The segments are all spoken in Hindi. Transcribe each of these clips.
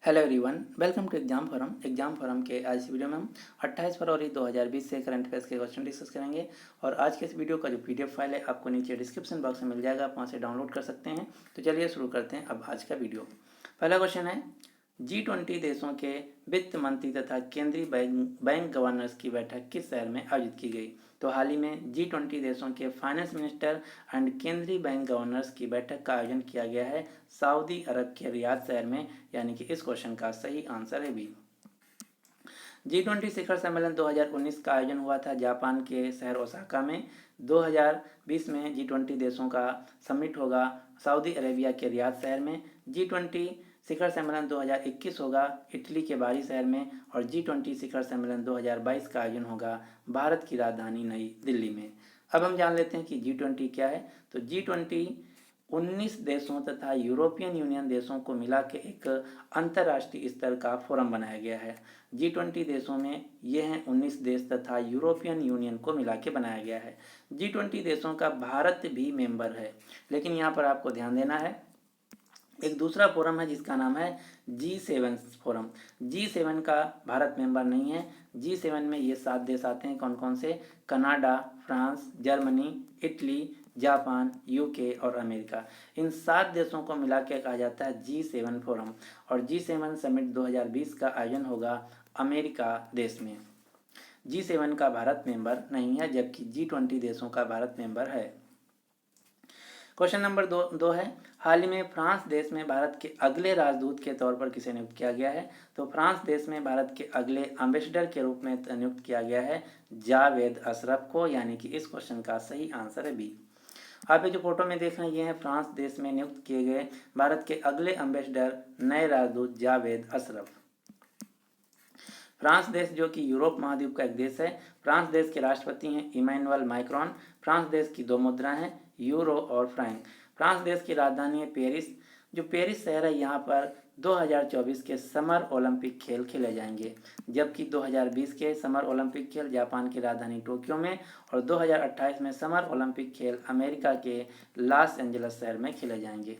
Hello everyone, welcome to Exam Forum के आज इस वीडियो में हम 28 फरवरी 2020 से करंट अफेयर्स के क्वेश्चन डिस्कस करेंगे। और आज के इस वीडियो का जो पीडीएफ फाइल है आपको नीचे डिस्क्रिप्शन बॉक्स में मिल जाएगा, आप वहाँ से डाउनलोड कर सकते हैं। तो चलिए शुरू करते हैं अब आज का वीडियो। पहला क्वेश्चन है, G20 देशों के वित्त मंत्री तथा केंद्रीय बैंक गवर्नर्स की बैठक किस शहर में आयोजित की गई? तो हाल ही में G20 देशों के फाइनेंस मिनिस्टर एंड केंद्रीय बैंक गवर्नर्स की बैठक का आयोजन किया गया है सऊदी अरब के रियाद शहर में, यानी कि इस क्वेश्चन का सही आंसर है बी। G20 शिखर सम्मेलन 2019 का आयोजन हुआ था जापान के शहर ओसाका में। 2020 में G20 देशों का समिट होगा सऊदी अरेबिया के रियाद शहर में। G20 शिखर सम्मेलन 2021 होगा इटली के बारी शहर में। और G20 शिखर सम्मेलन 2022 का आयोजन होगा भारत की राजधानी नई दिल्ली में। अब हम जान लेते हैं कि G20 क्या है। तो G20 19 देशों तथा यूरोपियन यूनियन देशों को मिला के एक अंतर्राष्ट्रीय स्तर का फोरम बनाया गया है। G20 देशों में ये हैं 19 देश तथा यूरोपियन यूनियन को मिला के बनाया गया है। G20 देशों का भारत भी मेंबर है, लेकिन यहाँ पर आपको ध्यान देना है एक दूसरा फोरम है जिसका नाम है G7 फोरम। G7 का भारत मेंबर नहीं है। G7 में ये 7 देश आते हैं, कौन कौन से? Canada, France, Germany, Italy, Japan, UK और अमेरिका। इन 7 देशों को मिला के कहा जाता है G7 फोरम। और G7 समिट 2020 का आयोजन होगा अमेरिका देश में। G7 का भारत मेंबर नहीं है, जबकि G20 देशों का भारत मेंबर है। क्वेश्चन नंबर दो है, हाल ही में फ्रांस देश में भारत के अगले राजदूत के तौर पर किसे नियुक्त किया गया है? तो फ्रांस देश में भारत के अगले एम्बेसडर के रूप में नियुक्त किया गया है जावेद अशरफ को, यानी कि इस क्वेश्चन का सही आंसर है बी। आप ये जो फोटो में देख रहे हैं ये है फ्रांस देश में नियुक्त किए गए भारत के अगले एम्बेसडर नए राजदूत जावेद अशरफ। फ्रांस देश जो कि यूरोप महाद्वीप का एक देश है। फ्रांस देश के राष्ट्रपति हैं इमैनुअल मैक्रोन। फ्रांस देश की दो मुद्राएं हैं, यूरो और फ्रैंक। फ्रांस देश की राजधानी है पेरिस। जो पेरिस शहर है यहाँ पर 2024 के समर ओलंपिक खेल खेले जाएंगे, जबकि 2020 के समर ओलंपिक खेल जापान की राजधानी टोक्यो में और 2028 में समर ओलंपिक खेल अमेरिका के लॉस एंजल्स शहर में खेले जाएंगे।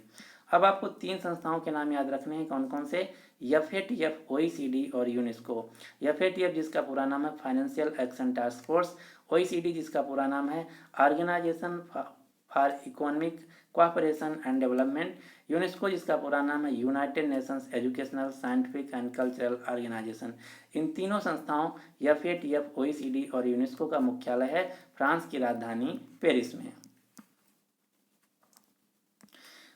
अब आपको 3 संस्थाओं के नाम याद रखने हैं, कौन कौन से? FATF, OECD और यूनेस्को। FATF जिसका पूरा नाम है Financial Action Task Force. OECD जिसका पूरा नाम है Organisation for Economic Cooperation and Development. UNESCO जिसका पूरा नाम है United Nations Educational Scientific and Cultural Organisation. इन तीनों संस्थाओं FATF, OECD और यूनेस्को का मुख्यालय है फ्रांस की राजधानी पेरिस में।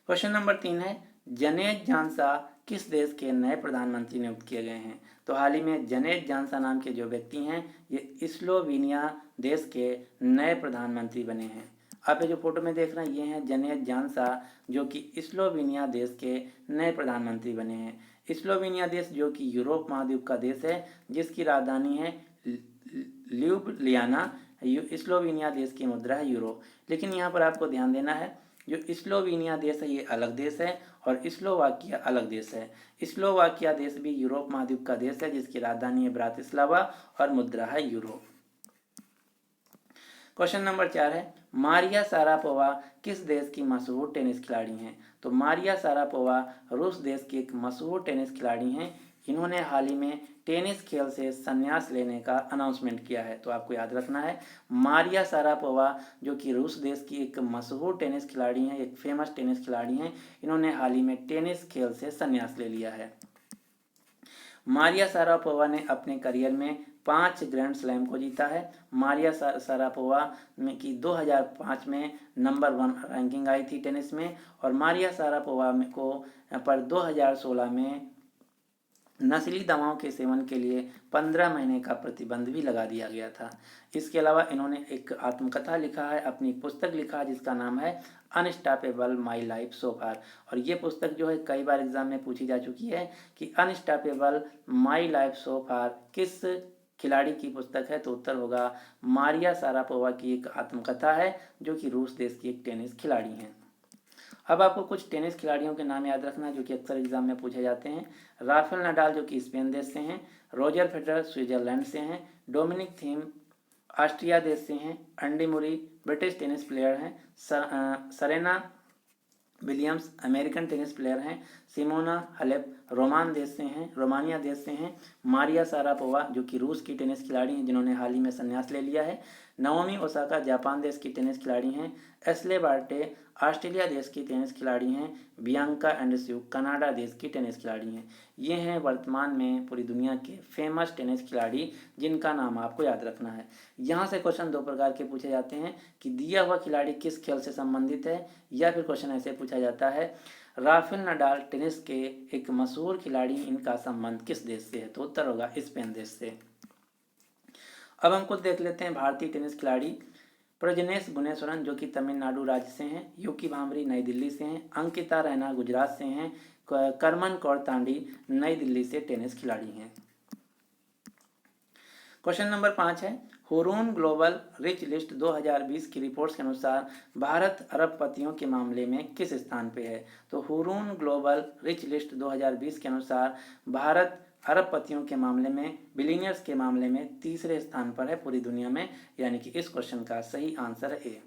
क्वेश्चन नंबर 3 है, जनेद जानसा किस देश के नए प्रधानमंत्री नियुक्त किए गए हैं? तो हाल ही में जनेद जानसा नाम के जो व्यक्ति हैं ये स्लोवेनिया देश के नए प्रधानमंत्री बने हैं। आप ये जो फोटो में देख रहे हैं ये हैं जनेद जानसा, जो कि स्लोवेनिया देश के नए प्रधानमंत्री बने हैं। स्लोवेनिया देश जो कि यूरोप महाद्वीप का देश है, जिसकी राजधानी है ल्यूब्लियाना। स्लोवेनिया देश की मुद्रा है यूरो। लेकिन यहाँ पर आपको ध्यान देना है जो स्लोवेनिया देश है ये अलग देश है और स्लोवाकिया अलग देश है। स्लोवाकिया देश भी यूरोप महाद्वीप का देश है, जिसकी राजधानी है ब्रातिस्लावा और मुद्रा है यूरो। क्वेश्चन नंबर 4 है, मारिया शारापोवा किस देश की मशहूर टेनिस खिलाड़ी हैं? तो मारिया शारापोवा रूस देश की एक मशहूर टेनिस खिलाड़ी हैं। इन्होंने हाल ही में टेनिस खेल से संन्यास लेने का अनाउंसमेंट किया है। तो आपको याद रखना है मारिया शारापोवा जो कि रूस देश की एक मशहूर टेनिस खिलाड़ी हैं, एक फेमस टेनिस खिलाड़ी हैं, इन्होंने हाल ही में टेनिस खेल से संन्यास ले लिया है। मारिया शारापोवा ने अपने करियर में 5 ग्रैंड स्लैम को जीता है। मारिया शारापोवा में की 2005 में नंबर 1 रैंकिंग आई थी टेनिस में। और मारिया शारापोवा को पर 2016 में नशीली दवाओं के सेवन के लिए 15 महीने का प्रतिबंध भी लगा दिया गया था। इसके अलावा इन्होंने एक आत्मकथा लिखा है, अपनी पुस्तक लिखा जिसका नाम है अनस्टॉपेबल माई लाइफ सो फार। और ये पुस्तक जो है कई बार एग्जाम में पूछी जा चुकी है कि अनस्टॉपेबल माई लाइफ सो फार किस खिलाड़ी की पुस्तक है? तो उत्तर होगा मारिया शारापोवा की एक आत्मकथा है, जो कि रूस देश की एक टेनिस खिलाड़ी हैं। अब आपको कुछ टेनिस खिलाड़ियों के नाम याद रखना जो कि अक्सर एग्जाम में पूछे जाते हैं। राफेल नडाल जो कि स्पेन देश से हैं। रोजर फेडरर स्विट्जरलैंड से हैं। डोमिनिक थीम ऑस्ट्रिया देश से हैं। एंडी मुरी ब्रिटिश टेनिस प्लेयर हैं। सरेना विलियम्स अमेरिकन टेनिस प्लेयर हैं। सिमोना हालेप रोमानिया देश से हैं। मारिया शारापोवा जो कि रूस की टेनिस खिलाड़ी हैं जिन्होंने हाल ही में संन्यास ले लिया है। नाओमी ओसाका जापान देश की टेनिस खिलाड़ी हैं। एस्ले बार्टे ऑस्ट्रेलिया देश की टेनिस खिलाड़ी हैं। बियांका एंड्रेस्यू कनाडा देश की टेनिस खिलाड़ी हैं। ये हैं वर्तमान में पूरी दुनिया के फेमस टेनिस खिलाड़ी जिनका नाम आपको याद रखना है। यहाँ से क्वेश्चन दो प्रकार के पूछे जाते हैं कि दिया हुआ खिलाड़ी किस खेल से संबंधित है, या फिर क्वेश्चन ऐसे पूछा जाता है राफेल नडाल टेनिस के एक मशहूर खिलाड़ी, इनका संबंध किस देश से है। तो उत्तर होगा स्पेन देश से। अब हम कुछ देख लेते हैं भारतीय टेनिस खिलाड़ी। प्रजनेश गुणेश्वरन जो कि तमिलनाडु राज्य से हैं। युकी भांभरी नई दिल्ली से हैं। अंकिता रैना गुजरात से हैं। करमन कौर तांडी नई दिल्ली से टेनिस खिलाड़ी हैं। क्वेश्चन नंबर 5 है, हुरून ग्लोबल रिच लिस्ट 2020 की रिपोर्ट्स के अनुसार भारत अरबपतियों के मामले में किस स्थान पे है। तो हुरून ग्लोबल रिच लिस्ट 2020 के अनुसार भारत अरबपतियों के मामले में, बिलियनियर्स के मामले में तीसरे स्थान पर है पूरी दुनिया में, यानी कि इस क्वेश्चन का सही आंसर है ए।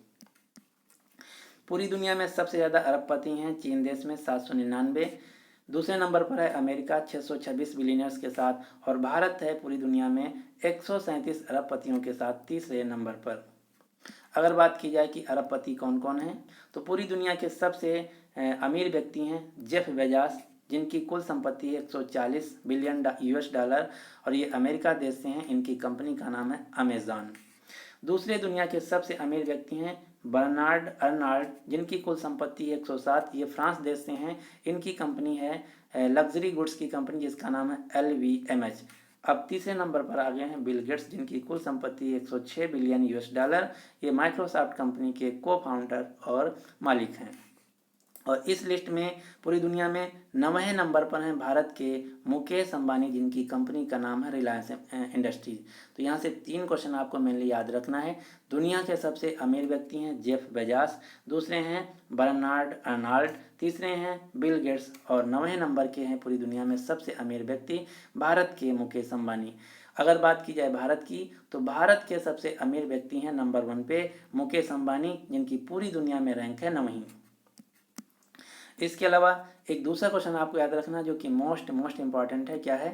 पूरी दुनिया में सबसे ज़्यादा अरबपति हैं चीन देश में 799, दूसरे नंबर पर है अमेरिका 626 बिलियनियर्स के साथ, और भारत है पूरी दुनिया में 137 अरबपतियों के साथ तीसरे नंबर पर। अगर बात की जाए कि अरबपति कौन कौन हैं, तो पूरी दुनिया के सबसे अमीर व्यक्ति हैं जेफ बेजोस, जिनकी कुल संपत्ति है 140 बिलियन यूएस डॉलर, और ये अमेरिका देश से हैं। इनकी कंपनी का नाम है अमेजॉन। दूसरे दुनिया के सबसे अमीर व्यक्ति हैं बर्नार्ड अर्नाल्ड, जिनकी कुल संपत्ति 107, ये फ्रांस देश से हैं। इनकी कंपनी है लग्जरी गुड्स की कंपनी जिसका नाम है LVMH। अब तीसरे नंबर पर आ गए हैं बिल गेट्स, जिनकी कुल संपत्ति 106 बिलियन यूएस डॉलर। ये माइक्रोसॉफ्ट कंपनी के को फाउंडर और मालिक हैं। और इस लिस्ट में पूरी दुनिया में 9वें नंबर पर हैं भारत के मुकेश अंबानी, जिनकी कंपनी का नाम है रिलायंस इंडस्ट्रीज। तो यहाँ से 3 क्वेश्चन आपको मेनली याद रखना है। दुनिया के सबसे अमीर व्यक्ति हैं जेफ बेजोस, दूसरे हैं बर्नार्ड अर्नाल्ड, तीसरे हैं बिल गेट्स, और 9वें नंबर के हैं पूरी दुनिया में सबसे अमीर व्यक्ति भारत के मुकेश अंबानी। अगर बात की जाए भारत की, तो भारत के सबसे अमीर व्यक्ति हैं नंबर 1 पे मुकेश अंबानी, जिनकी पूरी दुनिया में रैंक है 9वीं। इसके अलावा एक दूसरा क्वेश्चन आपको याद रखना जो कि मोस्ट इंपॉर्टेंट है। क्या है?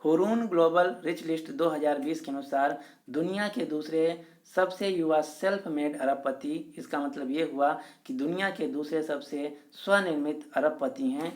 हुरून ग्लोबल रिच लिस्ट 2020 के अनुसार दुनिया के दूसरे सबसे युवा सेल्फ मेड अरबपति, इसका मतलब ये हुआ कि दुनिया के दूसरे सबसे स्वनिर्मित अरबपति हैं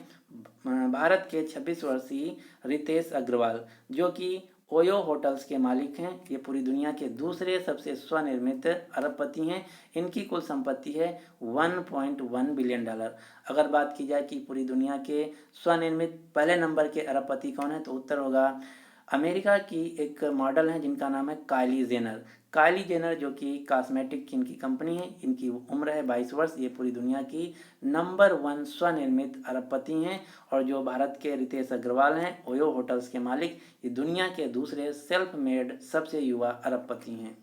भारत के 26 वर्षीय रितेश अग्रवाल, जो कि ओयो होटल्स के मालिक हैं। ये पूरी दुनिया के दूसरे सबसे स्वनिर्मित अरबपति हैं। इनकी कुल संपत्ति है 1.1 बिलियन डॉलर। अगर बात की जाए कि पूरी दुनिया के स्वनिर्मित पहले नंबर के अरबपति कौन है, तो उत्तर होगा अमेरिका की एक मॉडल है जिनका नाम है काइली जेनर, जो कि कॉस्मेटिक की इनकी कंपनी है। इनकी उम्र है 22 वर्ष। ये पूरी दुनिया की नंबर 1 स्वनिर्मित अरबपति हैं। और जो भारत के रितेश अग्रवाल हैं ओयो होटल्स के मालिक, ये दुनिया के दूसरे सेल्फ मेड सबसे युवा अरबपति हैं।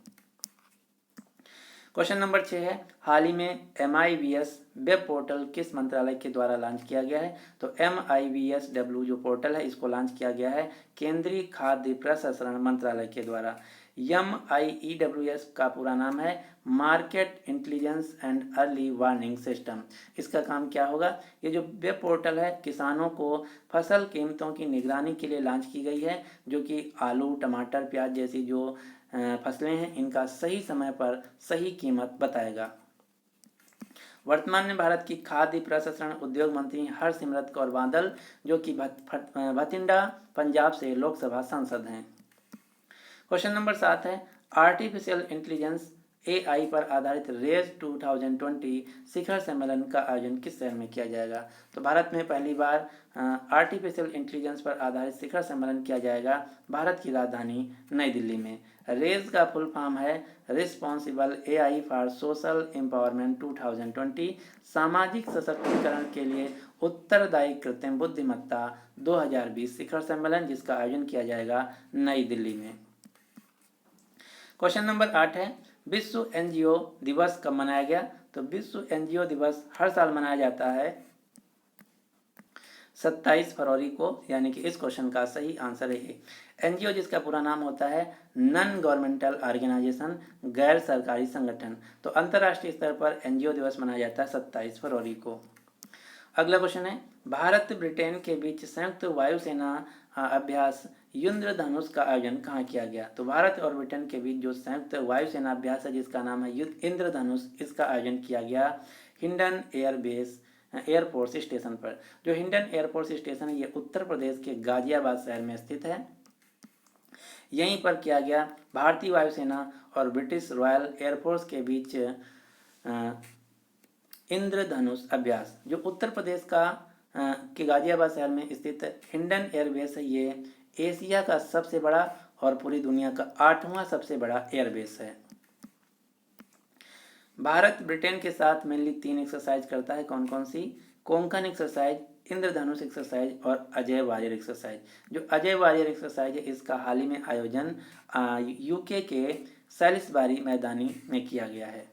क्वेश्चन नंबर 6 है, हाल ही में MIVS वेब पोर्टल किस मंत्रालय के द्वारा लॉन्च किया गया है। तो MIVSW जो पोर्टल है इसको लॉन्च किया गया है केंद्रीय खाद्य प्रसंस्करण मंत्रालय के द्वारा। MIEWS का पूरा नाम है market intelligence and early warning system. इसका काम क्या होगा? ये जो वेब पोर्टल है किसानों को फसल कीमतों की निगरानी के लिए लॉन्च की गई है, जो कि आलू, टमाटर, प्याज जैसी जो फसलें हैं इनका सही समय पर सही कीमत बताएगा। वर्तमान में भारत की खाद्य प्रसंस्करण उद्योग मंत्री हरसिमरत कौर बादल, जो कि भटिंडा पंजाब से लोकसभा सांसद हैं। क्वेश्चन नंबर 7 है, आर्टिफिशियल इंटेलिजेंस AI पर आधारित रेज 2020 शिखर सम्मेलन का आयोजन किस शहर में किया जाएगा। तो भारत में पहली बार आर्टिफिशियल इंटेलिजेंस पर आधारित शिखर सम्मेलन किया जाएगा भारत की राजधानी नई दिल्ली में। रेज का फुल फॉर्म है responsible AI for social empowerment 2020, सामाजिक सशक्तिकरण के लिए उत्तरदायी कृत्रिम बुद्धिमत्ता 2020 शिखर सम्मेलन, जिसका आयोजन किया जाएगा नई दिल्ली में। क्वेश्चन नंबर 8 है, विश्व NGO दिवस कब मनाया गया। तो विश्व NGO दिवस हर साल मनाया जाता है 27 फरवरी को, यानी कि इस क्वेश्चन का सही आंसर है NGO, जिसका पूरा नाम होता है नॉन गवर्नमेंटल ऑर्गेनाइजेशन, गैर सरकारी संगठन। तो अंतर्राष्ट्रीय स्तर पर NGO दिवस मनाया जाता है 27 फरवरी को। अगला क्वेश्चन है, भारत ब्रिटेन के बीच संयुक्त वायुसेना अभ्यास इंद्रधनुष का आयोजन कहाँ किया गया? तो भारत और ब्रिटेन के बीच जो संयुक्त वायुसेना अभ्यास है जिसका नाम है इंद्रधनुष, इसका आयोजन किया गया हिंडन एयरफोर्स स्टेशन पर। जो हिंडन एयरफोर्स स्टेशन है ये उत्तर प्रदेश के गाजियाबाद शहर में स्थित है। यहीं पर किया गया भारतीय वायुसेना और ब्रिटिश रॉयल एयरफोर्स के बीच इंद्रधनुष अभ्यास। जो उत्तर प्रदेश के गाजियाबाद शहर में स्थित हिंडन एयरबेस है, ये एशिया का सबसे बड़ा और पूरी दुनिया का 8वां सबसे बड़ा एयरबेस है। भारत ब्रिटेन के साथ मेनली 3 एक्सरसाइज करता है। कौन कौन सी? कोंकण एक्सरसाइज, इंद्रधनुष एक्सरसाइज और अजय वॉरियर एक्सरसाइज। जो अजय वॉरियर एक्सरसाइज है इसका हाल ही में आयोजन यूके के सैलिसबरी मैदानी में किया गया है।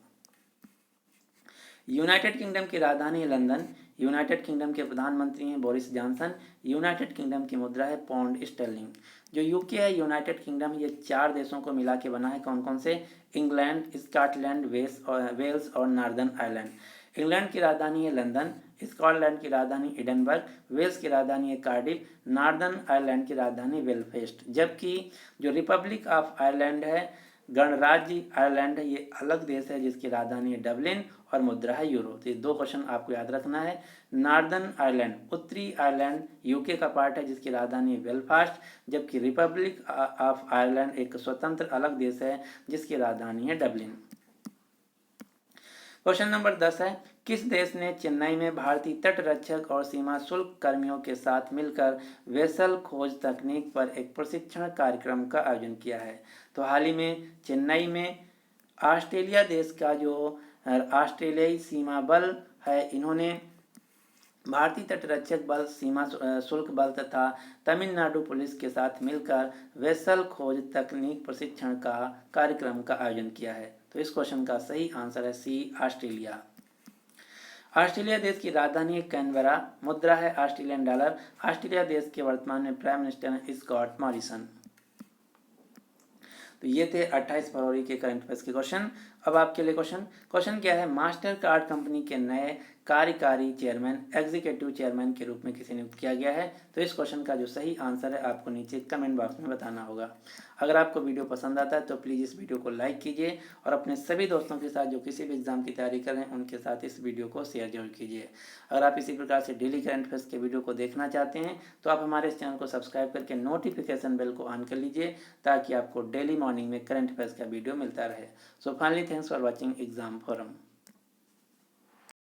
यूनाइटेड किंगडम की राजधानी है लंदन। यूनाइटेड किंगडम के प्रधानमंत्री हैं बोरिस जॉनसन। यूनाइटेड किंगडम की मुद्रा है पौंड स्टर्लिंग। जो यूके है, यूनाइटेड किंगडम, ये 4 देशों को मिला के बना है। कौन कौन से? इंग्लैंड, स्कॉटलैंड, वेल्स और नॉर्दर्न आयरलैंड। इंग्लैंड की राजधानी है लंदन, स्कॉटलैंड की राजधानी एडिनबर्ग, वेल्स की राजधानी है कार्डिफ, नॉर्दर्न आयरलैंड की राजधानी बेलफास्ट। जबकि जो रिपब्लिक ऑफ आयरलैंड है, गणराज्य आयरलैंड है, ये अलग देश है जिसकी राजधानी है डबलिन और मुद्रा है यूरो। तो ये 2 क्वेश्चन आपको याद रखना है। नॉर्दर्न आयरलैंड, उत्तरी आयरलैंड यूके का पार्ट है जिसकी राजधानी है बेलफास्ट, जबकि रिपब्लिक ऑफ आयरलैंड एक स्वतंत्र अलग देश है जिसकी राजधानी है डबलिन। क्वेश्चन नंबर 10 है, किस देश ने चेन्नई में भारतीय तट रक्षक और सीमा शुल्क कर्मियों के साथ मिलकर वेसल खोज तकनीक पर एक प्रशिक्षण कार्यक्रम का आयोजन किया है? तो हाल ही में चेन्नई में ऑस्ट्रेलिया देश का जो ऑस्ट्रेलियाई सीमा बल है, इन्होंने भारतीय तट रक्षक बल, सीमा शुल्क बल तथा तमिलनाडु पुलिस के साथ मिलकर वेसल खोज तकनीक प्रशिक्षण का कार्यक्रम का आयोजन किया है। तो इस क्वेश्चन का सही आंसर है सी, ऑस्ट्रेलिया। ऑस्ट्रेलिया देश की राजधानी है कैनबरा, मुद्रा है ऑस्ट्रेलियन डॉलर। ऑस्ट्रेलिया देश के वर्तमान में प्राइम मिनिस्टर हैं स्कॉट मॉरिसन। तो ये थे 28 फरवरी के करंट अफेयर्स के क्वेश्चन। अब आपके लिए क्वेश्चन क्या है, मास्टर कार्ड कंपनी के नए कार्यकारी चेयरमैन, एग्जीक्यूटिव चेयरमैन के रूप में किसे नियुक्त किया गया है? तो इस क्वेश्चन का जो सही आंसर है आपको नीचे कमेंट बॉक्स में बताना होगा। अगर आपको वीडियो पसंद आता है तो प्लीज़ इस वीडियो को लाइक कीजिए और अपने सभी दोस्तों के साथ जो किसी भी एग्जाम की तैयारी कर रहे हैं उनके साथ इस वीडियो को शेयर जरूर कीजिए। अगर आप इसी प्रकार से डेली करंट अफेयर्स के वीडियो को देखना चाहते हैं तो आप हमारे इस चैनल को सब्सक्राइब करके नोटिफिकेशन बेल को ऑन कर लीजिए ताकि आपको डेली मॉर्निंग में करंट अफेयर्स का वीडियो मिलता रहे। So finally thanks for watching exam forum.